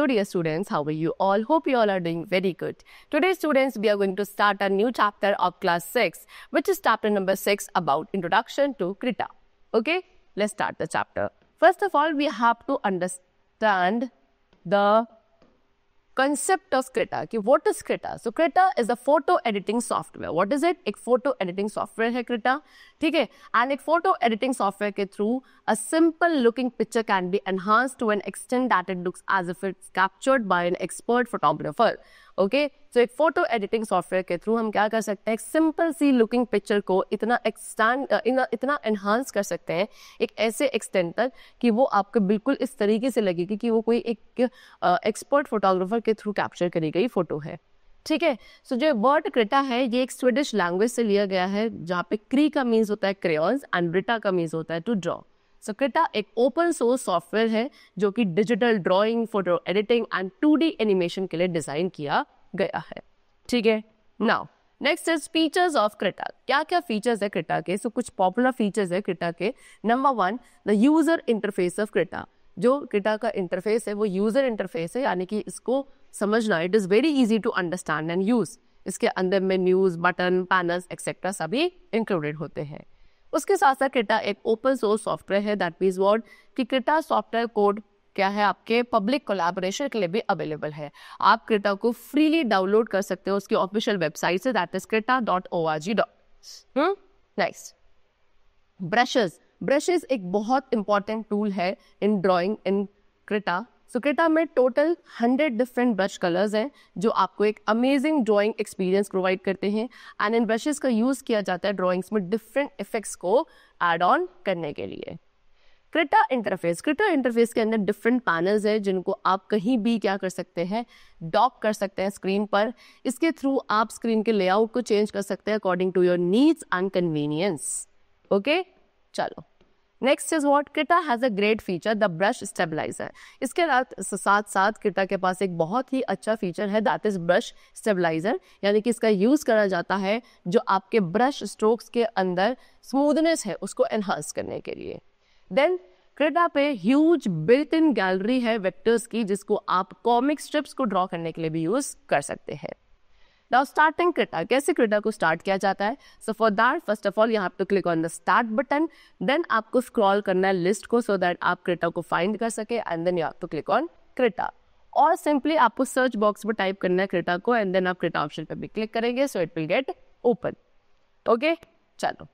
dear students, how are you all? Hope you all are doing very good. Today students, we are going to start a new chapter of class 6, which is chapter number 6 about introduction to Krita. Okay, let's start the chapter. First of all, we have to understand the concept of Krita. कि what is Krita? So Krita is a photo editing software. What is it? एक photo editing software है Krita. ठीक है? And एक photo editing software के through a simple looking picture can be enhanced to an extent that it looks as if it's captured by an expert photographer. Okay so एक photo editing software के through हम क्या कर सकते हैं, एक simple सी looking picture को इतना इतना एनहांस कर सकते हैं एक ऐसे एक्सटेंट तक कि वो आपको बिल्कुल इस तरीके से लगेगी कि वो कोई एक एक्सपर्ट फोटोग्राफर के थ्रू कैप्चर करी गई फोटो है. ठीक है. सो जो वर्ड क्रिटा है ये एक स्वीडिश लैंग्वेज से लिया गया है जहाँ पे क्री का मीन्स होता है क्रेयॉन्स एंड ब्रिटा का मीन्स होता है टू ड्रॉ. सो क्रिटा एक ओपन सोर्स सॉफ्टवेयर है जो कि digital drawing, photo editing and 2D animation के लिए डिजाइन किया गया है. ठीक है. Now next is features of Creta. क्या क्या फीचर्स है क्रिटा के? सो कुछ पॉपुलर फीचर्स है क्रिटा के. Number 1, the user interface of Creta. जो क्रिटा का इंटरफेस है वो यूजर इंटरफेस है, यानी कि इसको समझना it is very easy to understand and use. इसके अंदर मेन्यूज, बटन, पैनल्स एक्सेट्रा सभी इंक्लूडेड होते हैं. उसके साथ साथ क्रिटा एक ओपन सोर्स सॉफ्टवेयर है. दैट मीन्स व्हाट कि क्रिटा सॉफ्टवेयर कोड क्या है आपके पब्लिक कोलैबोरेशन के लिए भी अवेलेबल है. आप क्रिटा को फ्रीली डाउनलोड कर सकते हो उसकी ऑफिशियल वेबसाइट से, that is krita.org. Next, brushes एक बहुत इंपॉर्टेंट टूल है इन ड्राइंग इन क्रिटा. सो क्रिटा में टोटल 100 डिफरेंट ब्रश कलर्स हैं जो आपको एक अमेजिंग ड्राइंग एक्सपीरियंस प्रोवाइड करते हैं. एंड इन ब्रशेस का यूज किया जाता है ड्राइंग्स में डिफरेंट इफेक्ट्स को एड ऑन करने के लिए. क्रिटा इंटरफेस के अंदर डिफरेंट पैनल्स है जिनको आप कहीं भी क्या कर सकते हैं, डॉक कर सकते हैं स्क्रीन पर. इसके थ्रू आप स्क्रीन के लेआउट को चेंज कर सकते हैं according to your needs and convenience. Okay, चलो next is what Krita has a great feature, the brush stabiliser. इसके साथ साथ क्रिटा के पास एक बहुत ही अच्छा फीचर है, दैट इज ब्रश स्टेबलाइजर. यानी कि इसका यूज करा जाता है जो आपके ब्रश स्ट्रोक्स के अंदर स्मूथनेस है उसको एनहांस करने के लिए. देन क्रिटा पे ह्यूज बिल्ट इन गैलरी है वेक्टर्स की जिसको आप कॉमिक स्ट्रिप्स को ड्रॉ करने के लिए भी यूज कर सकते हैं. नाउ स्टार्टिंग क्रिटा, कैसे क्रिटा को स्टार्ट किया जाता है? So for that first of all you have to click on the start button. Then आपको स्क्रॉल करना है लिस्ट को सो दैट आप क्रिटा को फाइंड कर सके and then you have to click on Krita. और सिंपली आपको सर्च बॉक्स में टाइप करना है क्रिटा को एंड देन आप क्रिटा ऑप्शन पे भी क्लिक करेंगे so it will get open. Okay, चलो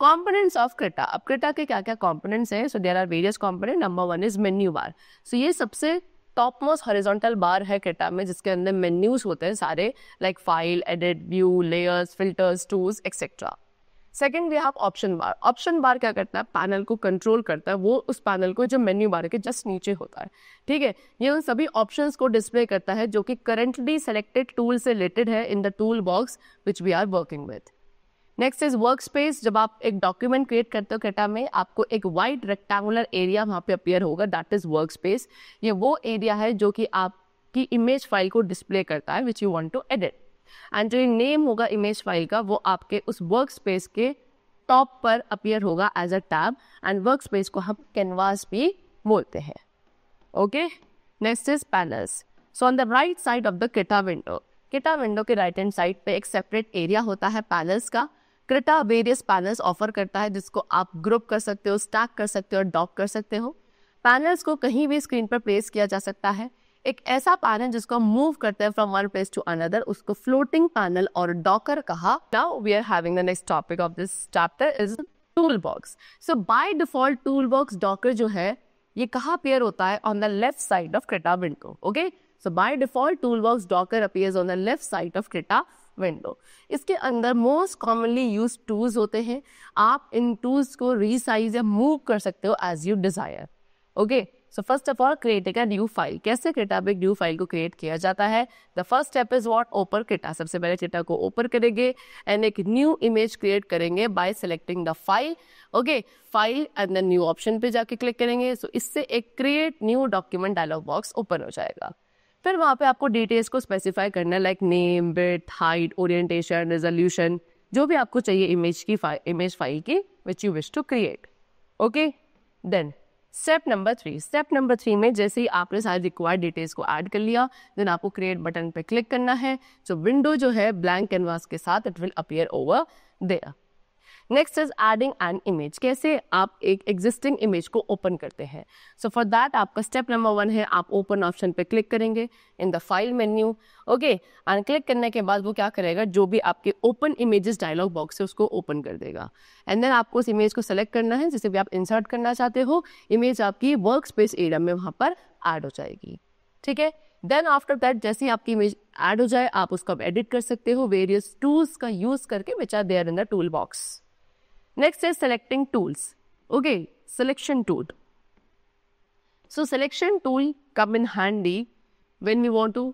कंपोनेंट्स ऑफ क्रिटा. अब क्रिटा के क्या क्या कंपोनेंट्स हैं? So there are various component. Number 1 is menu bar. So ये सबसे टॉप मोस्ट हॉरिजॉन्टल बार है क्रिटा में जिसके अंदर मेन्यूज होते हैं सारे, like file, edit, view, layers, filters, tools etcetera. Second we have option bar. Option bar क्या करता है? पैनल को कंट्रोल करता है. वो उस पैनल को जो मेन्यू बार के जस्ट नीचे होता है. ठीक है, ये उन सभी ऑप्शंस को डिस्प्ले करता है जो कि करंटली सेलेक्टेड टूल से रिलेटेड है in the tool box which we are working with. Next is work space. जब आप एक डॉक्यूमेंट क्रिएट करते हो क्रिटा में आपको एक वाइड रेक्टेंगुलर एरिया वहाँ पे अपीयर होगा, दैट इज वर्क स्पेस. ये वो एरिया है जो कि आपकी इमेज फाइल को डिस्प्ले करता है which you want to edit. And जो नेम होगा इमेज फाइल का वो आपके उस वर्क स्पेस के टॉप पर अपीयर होगा as a tab. And work space को हम कैनवास भी बोलते हैं. Okay, next is panels. So on the right side of the Krita window के राइट हैंड साइड पे एक सेपरेट एरिया होता है पैनल्स का. क्रिटा वेरियस पैनल्स ऑफर करता है जिसको आप ग्रुप कर सकते हो, स्टैक कर सकते हो, डॉक कर सकते हो. पैनल्स को कहीं भी स्क्रीन पर प्लेस किया जा सकता है. एक ऐसा पैनल जिसको हम मूव करते हैं from one place to another उसको फ्लोटिंग पैनल और डॉकर कहा. Now we are having the next topic of this chapter is tool box. So by default tool box docker जो है ये कहाँ अपीयर होता है? On the left side of Krita window. Okay, so by default tool box docker appears on the left side of Krita window. इसके अंदर most commonly use tools होते हैं. आप इन टूल्स को रीसाइज या मूव कर सकते हो as you desire. Okay, so first of all create a new file. कैसे क्रिटा में एक न्यू फाइल को क्रिएट किया जाता है? The first step is what? Open Krita. सबसे पहले क्रिटा को ओपन करेंगे एंड एक न्यू इमेज क्रिएट करेंगे by selecting the file. Okay, file and then new option पे जाके क्लिक करेंगे. सो इससे एक create new document dialog box open हो जाएगा. फिर वहाँ पे आपको डिटेल्स को स्पेसिफाई करना है like name, width, height, orientation, resolution, जो भी आपको चाहिए इमेज फाइल की which you wish to create. Okay, then step number 3 में जैसे ही आपने सारी रिक्वायर्ड डिटेल्स को ऐड कर लिया, देन आपको क्रिएट बटन पे क्लिक करना है। जो विंडो जो है ब्लैंक कैनवास के साथ it will appear over there. Next is adding an image. कैसे आप एक एग्जिस्टिंग इमेज को ओपन करते हैं। सो फॉर दैट आपका स्टेप नंबर 1 है, आप ओपन ऑप्शन पे क्लिक करेंगे in the file menu. Okay, and click करने के बाद वो क्या करेगा, जो भी आपके ओपन इमेजेस डायलॉग बॉक्स है उसको ओपन कर देगा। एंड देन आपको उस इमेज को सेलेक्ट करना है जिसे भी आप इंसर्ट करना चाहते हो। इमेज आपकी वर्क स्पेस एरिया में वहां पर ऐड हो जाएगी। ठीक है, देन आफ्टर दैट जैसे ही आपकी इमेज ऐड हो जाए आप उसको एडिट कर सकते हो वेरियस टूल्स का यूज करके which are there in the tool box. Next is selecting tools. Okay, selection tool. So selection tool come in handy when we want to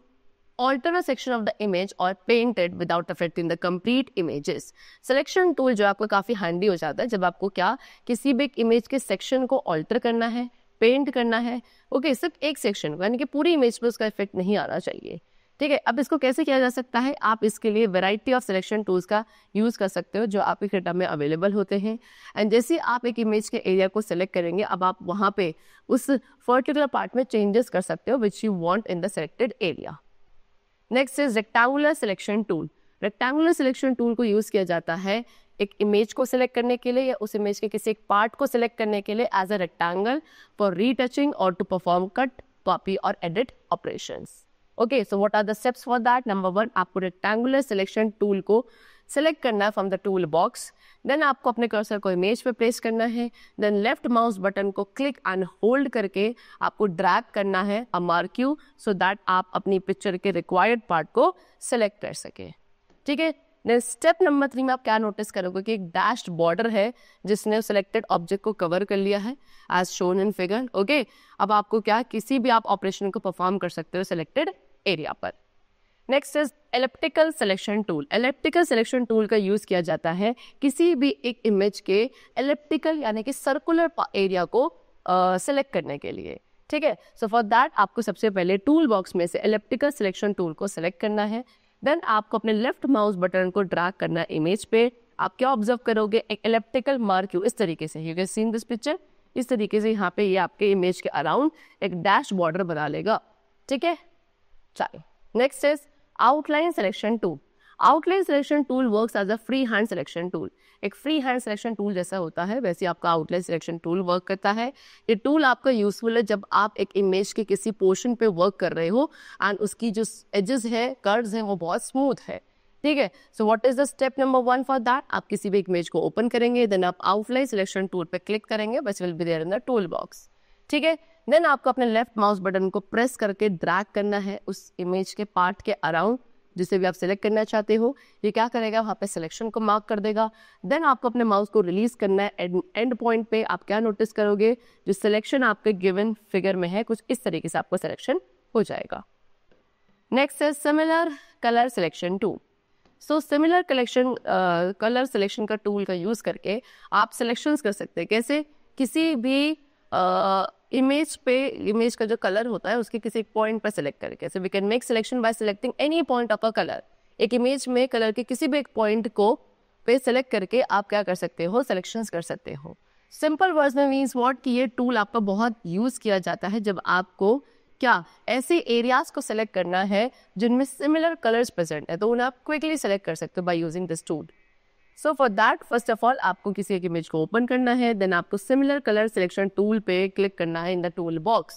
alter a section of the image or paint it without affecting the complete images. Selection tool जो आपको काफ़ी handy हो जाता है जब आपको क्या किसी भी एक इमेज के सेक्शन को alter करना है, पेंट करना है। ओके, सिर्फ एक सेक्शन को, यानी कि पूरी इमेज पर उसका इफेक्ट नहीं आना चाहिए। ठीक है, अब इसको कैसे किया जा सकता है, आप इसके लिए वैरायटी ऑफ सिलेक्शन टूल्स का यूज़ कर सकते हो जो आपके क्रेटा में अवेलेबल होते हैं। एंड जैसे आप एक इमेज के एरिया को सिलेक्ट करेंगे, अब आप वहाँ पे उस पर्टिकुलर पार्ट में चेंजेस कर सकते हो विच you want in the selected area. Next is rectangular selection tool. Rectangular selection tool को यूज़ किया जाता है एक इमेज को सिलेक्ट करने के लिए या उस इमेज के किसी एक पार्ट को सिलेक्ट करने के लिए as a rectangle for retouching और टू परफॉर्म कट, कॉपी और edit operations. Okay, so what are the steps for that. Number 1, आपको रेक्टेंगुलर सिलेक्शन टूल को सिलेक्ट करना है from the tool box. Then आपको अपने कर्सर को इमेज पे प्लेस करना है। देन लेफ्ट माउस बटन को क्लिक एंड होल्ड करके आपको ड्रैग करना है अ मार्क्यू सो दैट आप अपनी पिक्चर के रिक्वायर्ड पार्ट को सिलेक्ट कर सके। ठीक है, देन स्टेप नंबर 3 में आप क्या नोटिस करोगे कि एक डैश्ड बॉर्डर है जिसने सिलेक्टेड ऑब्जेक्ट को कवर कर लिया है as shown in figure. Okay, अब आपको क्या किसी भी आप ऑपरेशन को परफॉर्म कर सकते हो सिलेक्टेड एरिया पर। Next is elliptical selection tool. Elliptical selection tool का यूज किया जाता है किसी भी एक इमेज के एलिप्टिकल यानी कि सर्कुलर एरिया को सिलेक्ट करने के लिए। ठीक है, सो फॉर दैट आपको सबसे पहले टूल बॉक्स में से एलिप्टिकल सिलेक्शन टूल को सिलेक्ट करना है। देन आपको अपने लेफ्ट माउस बटन को ड्रैग करना है इमेज पे। आप क्या ऑब्जर्व करोगे, एक एलिप्टिकल मार्क्यू इस तरीके से, you can see in this picture, इस तरीके से यहाँ पे ये आपके इमेज के अराउंड एक डैश बॉर्डर बना लेगा। ठीक है, चलिए next is outline selection tool. Outline selection tool works as a free hand selection tool. एक फ्री हैंड सिलेक्शन टूल जैसा होता है वैसे आपका आउटलाइन सिलेक्शन टूल वर्क करता है। ये टूल आपका यूजफुल है जब आप एक इमेज के किसी पोर्शन पे वर्क कर रहे हो एंड उसकी जो एजेस है, कर्व्स हैं, वो बहुत स्मूथ है। ठीक है, so what is the step number 1 for that. आप किसी भी इमेज को ओपन करेंगे, देन आप आउटलाइन सिलेक्शन टूल पे क्लिक करेंगे, बस will be there in the tool box. ठीक है, देन आपको अपने लेफ्ट माउस बटन को प्रेस करके ड्रैग करना है उस इमेज के पार्ट के अराउंड जिसे भी आप सिलेक्ट करना चाहते हो। ये क्या करेगा, वहाँ पे सिलेक्शन को मार्क कर देगा। देन आपको अपने माउस को रिलीज करना है एंड पॉइंट पे। आप क्या नोटिस करोगे, जो सिलेक्शन आपके गिवन फिगर में है कुछ इस तरीके से आपको सिलेक्शन हो जाएगा। नेक्स्ट है similar colour selection tool. So similar colour selection का टूल का यूज करके आप सिलेक्शंस कर सकते हैं। कैसे, किसी भी इमेज पे इमेज का जो कलर होता है उसके किसी एक पॉइंट पर सिलेक्ट करके। So we can make selection by selecting any point of a colour. एक इमेज में कलर के किसी भी एक पॉइंट को पे सिलेक्ट करके आप क्या कर सकते हो, सिलेक्शंस कर सकते हो। सिंपल वर्ड्स में मीन्स व्हाट कि ये टूल आपका बहुत यूज किया जाता है जब आपको क्या ऐसे एरियाज को सिलेक्ट करना है जिनमें सिमिलर कलर्स प्रेजेंट है, तो उन्हें आप क्विकली सिलेक्ट कर सकते हो by using this tool. So for that first of all आपको किसी एक इमेज को ओपन करना है, देन आपको सिमिलर कलर सिलेक्शन टूल पे क्लिक करना है in the tool box.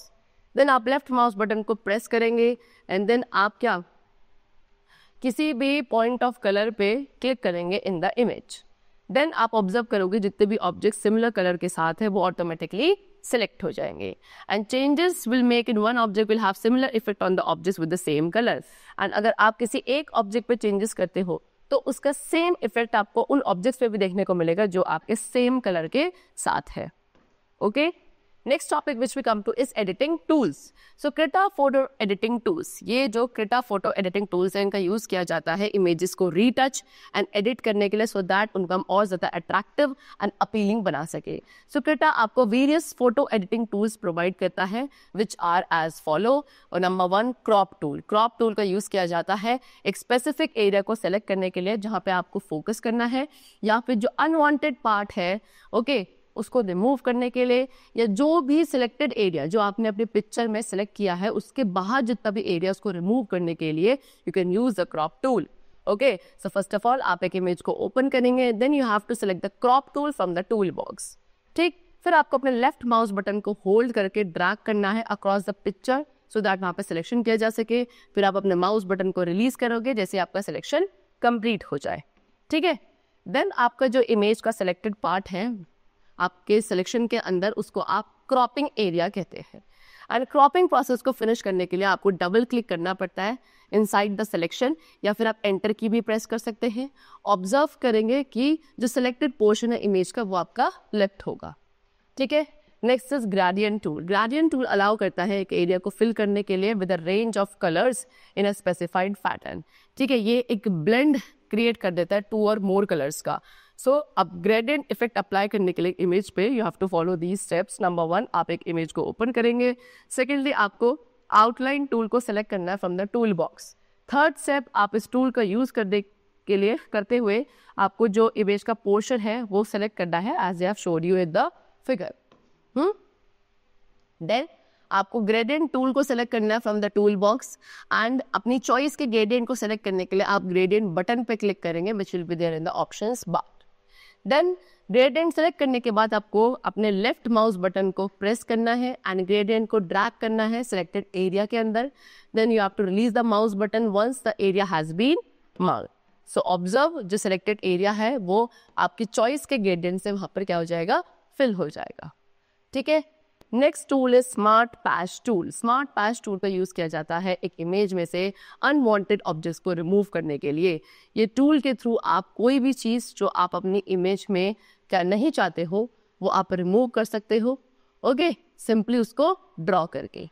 Then आप लेफ्ट माउस बटन को प्रेस करेंगे एंड देन आप क्या किसी भी पॉइंट ऑफ कलर पे क्लिक करेंगे इन द इमेज। देन आप ऑब्जर्व करोगे जितने भी ऑब्जेक्ट सिमिलर कलर के साथ है वो ऑटोमेटिकली सिलेक्ट हो जाएंगे and changes will make in one object will have similar effect on the objects with the same colour. And अगर आप किसी एक ऑब्जेक्ट पे चेंजेस करते हो तो उसका सेम इफेक्ट आपको उन ऑब्जेक्ट्स पे भी देखने को मिलेगा जो आपके सेम कलर के साथ है। Okay, next topic which we come to is editing tools. So Krita photo editing tools, ये जो क्रेटा फोटो एडिटिंग टूल्स है इनका यूज किया जाता है इमेजेस को रीटच एंड एडिट करने के लिए सो दैट उनको हम और ज्यादा अट्रैक्टिव एंड अपीलिंग बना सके। सो क्रेटा आपको various photo editing tools provide करता है which are as follow. Number 1 crop tool. Crop tool का यूज किया जाता है एक स्पेसिफिक एरिया को सेलेक्ट करने के लिए जहाँ पे आपको फोकस करना है या फिर जो अनवांटेड पार्ट है ओके उसको रिमूव करने के लिए, या जो भी सिलेक्टेड एरिया जो आपने अपने पिक्चर में सिलेक्ट किया है उसके बाहर जितना भी एरिया उसको रिमूव करने के लिए you can use the crop tool. Okay, so first of all आप एक इमेज को ओपन करेंगे, then you have to select the crop tool from the tool box. ठीक, फिर आपको अपने लेफ्ट माउस बटन को होल्ड करके ड्रैग करना है across the picture so that वहाँ पे सिलेक्शन किया जा सके. फिर आप अपने माउस बटन को रिलीज करोगे जैसे आपका सिलेक्शन कंप्लीट हो जाए. ठीक है, देन आपका जो इमेज का सिलेक्टेड पार्ट है आपके सिलेक्शन के अंदर, उसको आप क्रॉपिंग एरिया कहते हैं. एंड क्रॉपिंग प्रोसेस को फिनिश करने के लिए आपको डबल क्लिक करना पड़ता है इनसाइड द सिलेक्शन, या फिर आप एंटर की भी प्रेस कर सकते हैं. ऑब्जर्व करेंगे कि जो सिलेक्टेड पोर्शन है इमेज का वो आपका लेफ्ट होगा. ठीक है, next is gradient tool. Gradient tool allow करता है एक एरिया को फिल करने के लिए with a range of colours in a specified pattern. ठीक है, ये एक ब्लेंड क्रिएट कर देता है 2 और मोर कलर्स का. सो अब ग्रेडियंट इफेक्ट अप्लाई करने के लिए इमेज पे you have to follow these steps. Number 1, आप एक इमेज को ओपन करेंगे. सेकेंडली, आपको आउटलाइन टूल को सेलेक्ट करना है from the tool box. Third step, आप इस टूल का यूज करते हुए आपको जो इमेज का पोर्शन है वो सेलेक्ट करना है as I have shown you in the figure. Then आपको ग्रेडियंट टूल को सेलेक्ट करना है from the tool box, and अपनी चॉइस के ग्रेडियंट को सेलेक्ट करने के लिए आप ग्रेडियंट बटन पे क्लिक करेंगे which will be there in the options bar. Then gradient select करने के बाद आपको अपने लेफ्ट माउस बटन को प्रेस करना है एंड ग्रेडियंट को ड्रैग करना है सिलेक्टेड एरिया के अंदर. Then you have to release the mouse button once the area has been marked. So observe, जो सिलेक्टेड एरिया है वो आपकी चॉइस के ग्रेडियंट से वहां पर क्या हो जाएगा, फिल हो जाएगा. ठीक है, next tool is smart patch tool. Smart patch tool का यूज किया जाता है एक इमेज में से अनवांटेड ऑब्जेक्ट्स को रिमूव करने के लिए. ये टूल के थ्रू आप कोई भी चीज जो आप अपनी इमेज में क्या नहीं चाहते हो वो आप रिमूव कर सकते हो. ओके, सिंपली उसको ड्रॉ करके.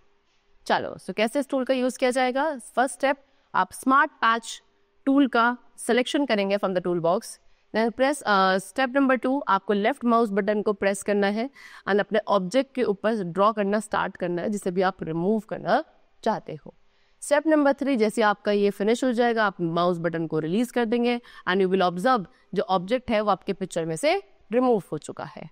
चलो, सो कैसे इस टूल का यूज किया जाएगा. फर्स्ट स्टेप, आप स्मार्ट पैच टूल का सिलेक्शन करेंगे from the tool box. Then press step number 2, आपको लेफ्ट माउस बटन को प्रेस करना है एंड अपने ऑब्जेक्ट के ऊपर ड्रॉ करना स्टार्ट करना है जिसे भी आप रिमूव करना चाहते हो. स्टेप नंबर 3, जैसे आपका ये फिनिश हो जाएगा आप माउस बटन को रिलीज कर देंगे एंड यू विल ऑब्जर्व जो ऑब्जेक्ट है वो आपके पिक्चर में से रिमूव हो चुका है.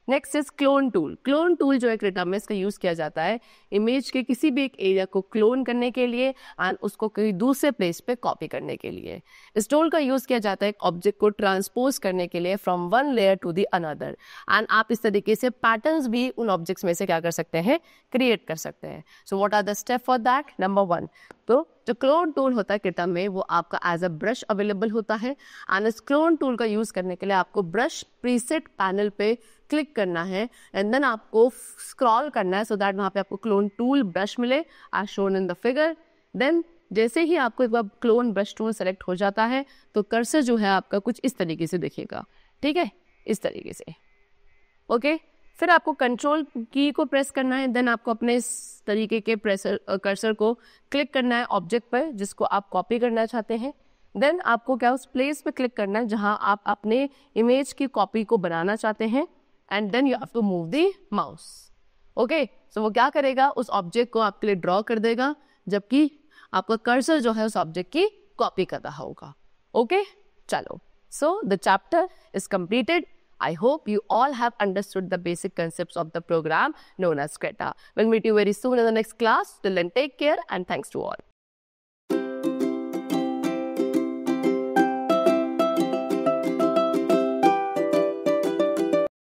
Next is clone tool. Clone tool जो है क्रेटा में इसका यूज किया जाता है इमेज के किसी भी एक एरिया को क्लोन करने के लिए एंड उसको कहीं दूसरे प्लेस पे कॉपी करने के लिए. इस टूल का यूज किया जाता है एक ऑब्जेक्ट को ट्रांसपोज करने के लिए from one layer to the another, and आप इस तरीके से पैटर्न्स भी उन ऑब्जेक्ट्स में से क्या कर सकते हैं, क्रिएट कर सकते हैं. So what are the step for that. Number 1, तो जो क्लोन टूल होता है क्रेटा में वो आपका एज अ ब्रश अवेलेबल होता है एंड इस क्लोन टूल का यूज करने के लिए आपको ब्रश प्रीसेट पैनल पे क्लिक करना है एंड देन आपको स्क्रॉल करना है सो दैट वहाँ पे आपको क्लोन टूल ब्रश मिले as shown in the figure. Then जैसे ही आपको एक बार क्लोन ब्रश टूल सेलेक्ट हो जाता है तो कर्सर जो है आपका कुछ इस तरीके से दिखेगा. ठीक है, इस तरीके से. ओके, फिर आपको कंट्रोल की को प्रेस करना है. देन आपको अपने इस तरीके के कर्सर को क्लिक करना है ऑब्जेक्ट पर जिसको आप कॉपी करना चाहते हैं. देन आपको क्या उस प्लेस पे क्लिक करना है जहां आप अपने इमेज की कॉपी को बनाना चाहते हैं and then you have to move the mouse. Okay, so वो क्या करेगा, उस ऑब्जेक्ट को आपके लिए ड्रॉ कर देगा जबकि आपका कर्सर जो है उस ऑब्जेक्ट की कॉपी कर रहा होगा. ओके, चलो, so the chapter is completed. I hope you all have understood the basic concepts of the program known as Creta. We'll meet you very soon in the next class. Till then, take care and thanks to all.